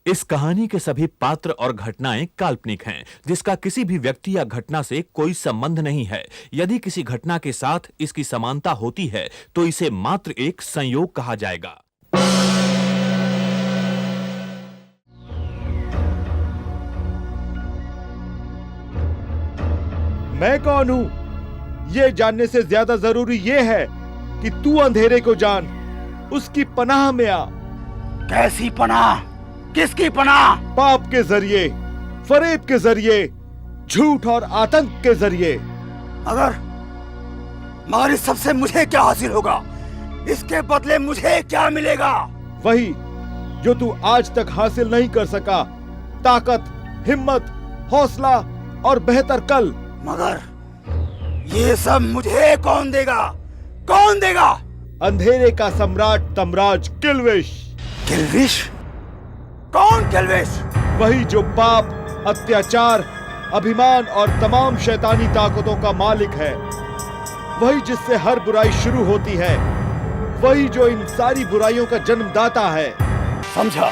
इस कहानी के सभी पात्र और घटनाएं काल्पनिक हैं, जिसका किसी भी व्यक्ति या घटना से कोई संबंध नहीं है। यदि किसी घटना के साथ इसकी समानता होती है तो इसे मात्र एक संयोग कहा जाएगा। मैं कौन हूं, यह जानने से ज्यादा जरूरी यह है कि तू अंधेरे को जान, उसकी पनाह में आ। कैसी पनाह? किसकी पनाह? पाप के जरिए, फरेब के जरिए, झूठ और आतंक के जरिए। मगर इस सबसे मुझे क्या हासिल होगा? इसके बदले मुझे क्या मिलेगा? वही जो तू आज तक हासिल नहीं कर सका, ताकत, हिम्मत, हौसला और बेहतर कल। मगर ये सब मुझे कौन देगा? कौन देगा? अंधेरे का सम्राट तमराज किल्विश। किल्विश? कौन किल्विश? वही जो पाप, अत्याचार, अभिमान और तमाम शैतानी ताकतों का मालिक है। वही जिससे हर बुराई शुरू होती है। वही जो इन सारी बुराइयों का जन्मदाता है। समझा।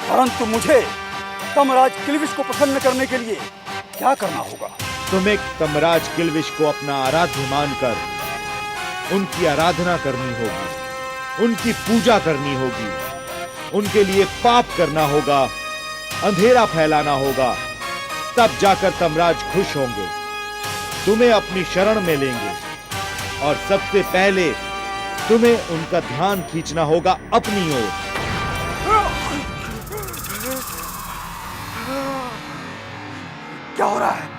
परंतु मुझे तमराज किल्विश को प्रसन्न करने के लिए क्या करना होगा? तुम्हें तमराज किल्विश को अपना आराध्य मानकर उनकी आराधना करनी होगी, उनकी पूजा करनी होगी, उनके लिए पाप करना होगा, अंधेरा फैलाना होगा। तब जाकर तमराज खुश होंगे, तुम्हें अपनी शरण में लेंगे और सबसे पहले तुम्हें उनका ध्यान खींचना होगा अपनी ओर। क्या हो रहा है?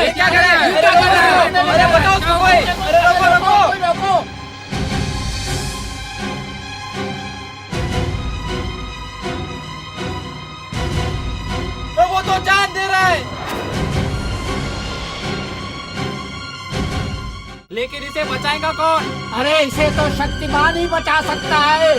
क्या कर रहे हैं? अरे बताओ उसको कोई। अरे रोको। वो तो जान दे रहा है, लेकिन इसे बचाएगा कौन? अरे इसे तो शक्तिमान ही बचा सकता है।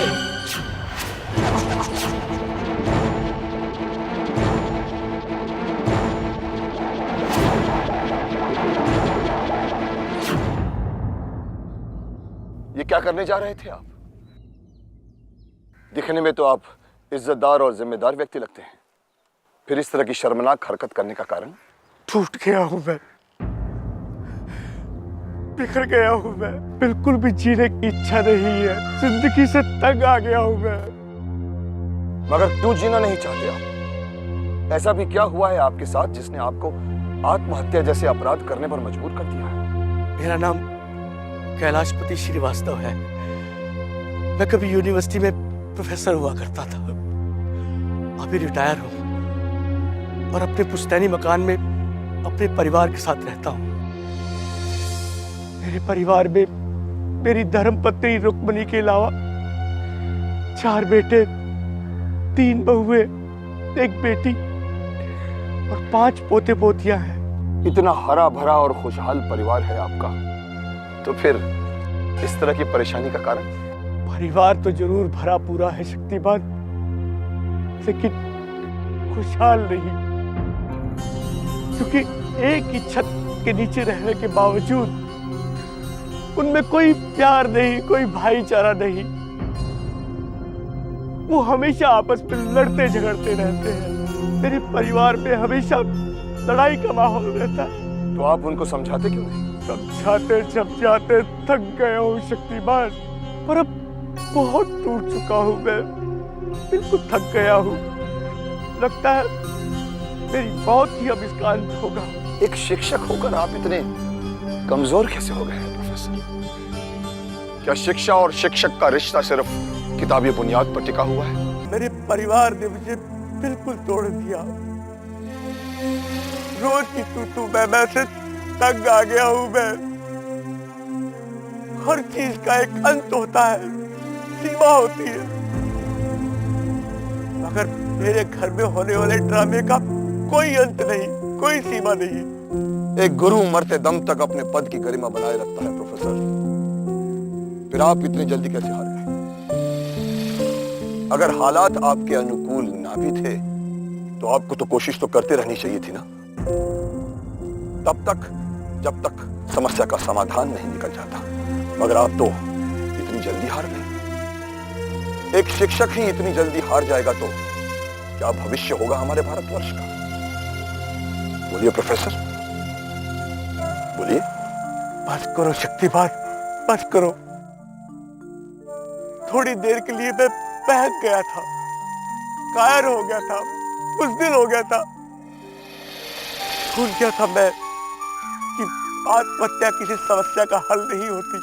ये क्या करने जा रहे थे आप? दिखने में तो आप इज्जतदार और जिम्मेदार व्यक्ति लगते हैं, फिर इस तरह की शर्मनाक हरकत करने का कारण? टूट गया हूं मैं, बिखर गया हूं मैं, बिल्कुल भी जीने की इच्छा नहीं है, जिंदगी से तंग आ गया हूं मैं। मगर क्यों जीना नहीं चाहते आप? ऐसा भी क्या हुआ है आपके साथ जिसने आपको आत्महत्या जैसे अपराध करने पर मजबूर कर दिया है? मेरा नाम कैलाशपति श्रीवास्तव है। मैं कभी यूनिवर्सिटी में प्रोफेसर हुआ करता था, अभी रिटायर हूं और अपने पुश्तैनी मकान में अपने परिवार के साथ रहता हूं। मेरे परिवार में मेरी धर्मपत्नी रुक्मणी के अलावा 4 बेटे, 3 बहुएं, 1 बेटी और 5 पोते पोतियां हैं। इतना हरा भरा और खुशहाल परिवार है आपका, तो फिर इस तरह की परेशानी का कारण? परिवार तो जरूर भरा पूरा है शक्तिमान, लेकिन खुशहाल नहीं, क्योंकि एक ही छत के नीचे रहने के बावजूद उनमें कोई प्यार नहीं, कोई भाईचारा नहीं। वो हमेशा आपस में लड़ते झगड़ते रहते हैं। मेरे परिवार में हमेशा लड़ाई का माहौल रहता है। तो आप उनको समझाते क्यों नहीं? समझाते थक गया हूँ शक्तिमान, पर अब बहुत टूट चुका हूँ मैं, बिल्कुल थक गया हूँ। लगता है मेरी मौत ही अब इसका अंत होगा। एक शिक्षक होकर आप इतने कमजोर कैसे हो गए हैं प्रोफेसर? क्या शिक्षा और शिक्षक का रिश्ता सिर्फ किताबी बुनियाद पर टिका हुआ है? मेरे परिवार ने मुझे बिल्कुल तोड़ दिया। रोज की तू मैं से तंग आ गया हूं मैं। हर चीज का एक अंत होता है, सीमा होती है, मगर मेरे घर में होने वाले ड्रामे का कोई अंत नहीं, कोई सीमा नहीं। एक गुरु मरते दम तक अपने पद की गरिमा बनाए रखता है प्रोफेसर। फिर आप इतनी जल्दी कैसे हार गए? अगर हालात आपके अनुकूल ना भी थे तो आपको तो कोशिश तो करते रहनी चाहिए थी ना, तब तक जब तक समस्या का समाधान नहीं निकल जाता। मगर आप तो इतनी जल्दी हार गए। एक शिक्षक ही इतनी जल्दी हार जाएगा तो क्या भविष्य होगा हमारे भारतवर्ष का? बोलिए प्रोफेसर, बोलिए। बस करो शक्तिमान, बस करो। थोड़ी देर के लिए मैं बहक गया था, कायर हो गया था, बुज़दिल हो गया था। भूल गया था मैं कि आत्महत्या किसी समस्या का हल नहीं होती।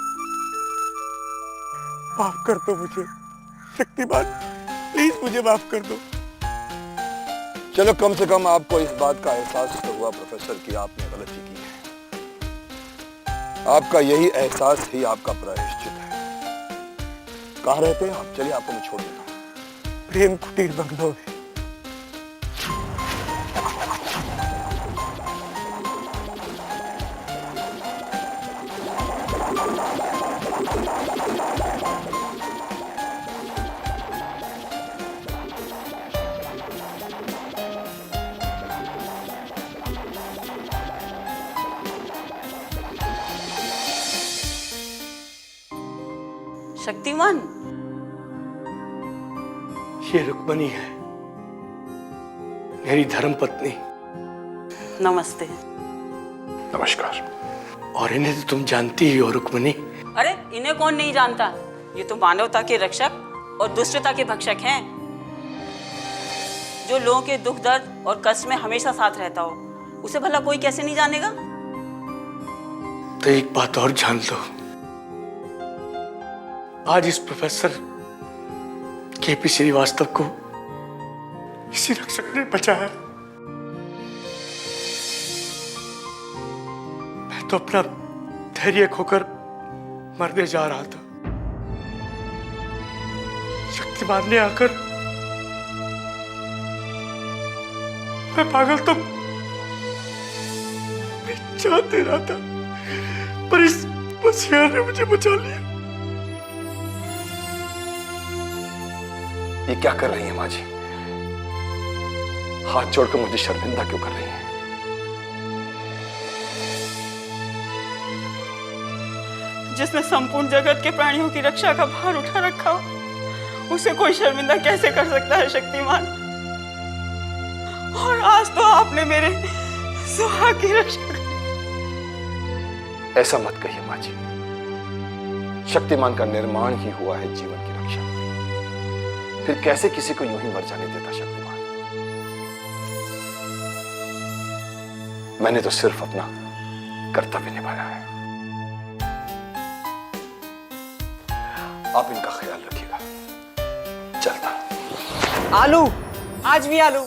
माफ कर दो मुझे शक्तिमान, प्लीज मुझे माफ कर दो। चलो, कम से कम आपको इस बात का एहसास तो हुआ प्रोफेसर कि आपने गलती की है। आपका यही एहसास ही आपका प्रायश्चित है। कहाँ रहते हैं आप? चलिए आपको मैं छोड़ देता हूँ। प्रेम कुटीर बंगलो में। शक्तिमान, ये रुक्मणी है, मेरी धर्मपत्नी। नमस्ते। नमस्कार। और इन्हें तो तुम जानती ही हो रुक्मणी। अरे इन्हें कौन नहीं जानता, ये तो मानवता के रक्षक और दुष्टता के भक्षक हैं, जो लोगों के दुख दर्द और कष्ट में हमेशा साथ रहता हो, उसे भला कोई कैसे नहीं जानेगा। तो एक बात और जान लो, आज इस प्रोफेसर केपी श्रीवास्तव को इसी रक्षक ने बचाया। मैं तो अपना धैर्य खोकर मरने जा रहा था। शक्तिमान ने आकर, मैं पागल तो मैं जान दे रहा था, पर इस होशियार ने मुझे बचा लिया। ये क्या कर रही है माँ जी? हाथ जोड़कर मुझे शर्मिंदा क्यों कर रही है? जिसने संपूर्ण जगत के प्राणियों की रक्षा का भार उठा रखा हो, उसे कोई शर्मिंदा कैसे कर सकता है शक्तिमान। और आज तो आपने मेरे सुहाग की रक्षा की। ऐसा मत कहिए माँ जी। शक्तिमान का निर्माण ही हुआ है जीवन की रक्षा। फिर कैसे किसी को यूं ही मर जाने देता शक्तिमान? मैंने तो सिर्फ अपना कर्तव्य निभाया है। आप इनका ख्याल रखिएगा। चलता। आलू, आज भी आलू।